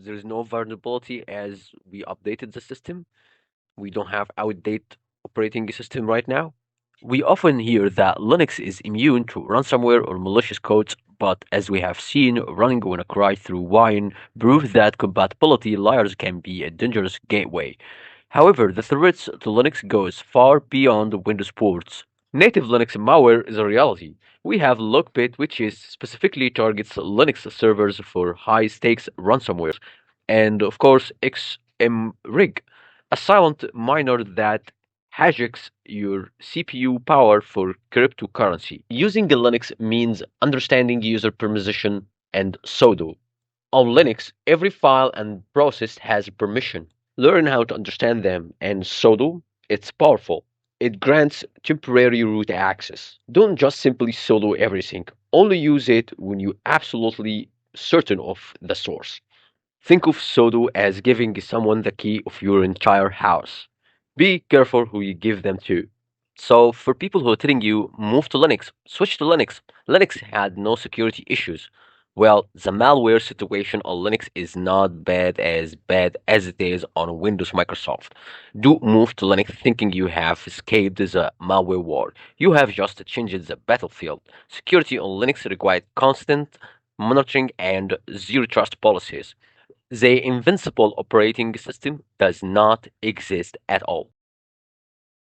There's no vulnerability as we updated the system. We don't have outdated operating system right now. We often hear that Linux is immune to ransomware or malicious codes, but as we have seen, running WannaCry through Wine proves that compatibility layers can be a dangerous gateway. However, the threats to Linux goes far beyond Windows ports. Native Linux malware is a reality. We have LockBit, which is specifically targets Linux servers for high-stakes ransomware, and of course XMRig, a silent miner that hijacks your CPU power for cryptocurrency. Using Linux means understanding user permission and sudo. On Linux, every file and process has permission. Learn how to understand them, and sudo, it's powerful. It grants temporary root access. Don't just simply sudo everything. Only use it when you're absolutely certain of the source. Think of sudo as giving someone the key of your entire house. Be careful who you give them to. So, for people who are telling you move to Linux, switch to Linux, Linux had no security issues. Well, the malware situation on Linux is not bad as it is on Windows Microsoft. Do move to Linux thinking you have escaped the malware war. You have just changed the battlefield. Security on Linux required constant monitoring and zero trust policies. The invincible operating system does not exist at all.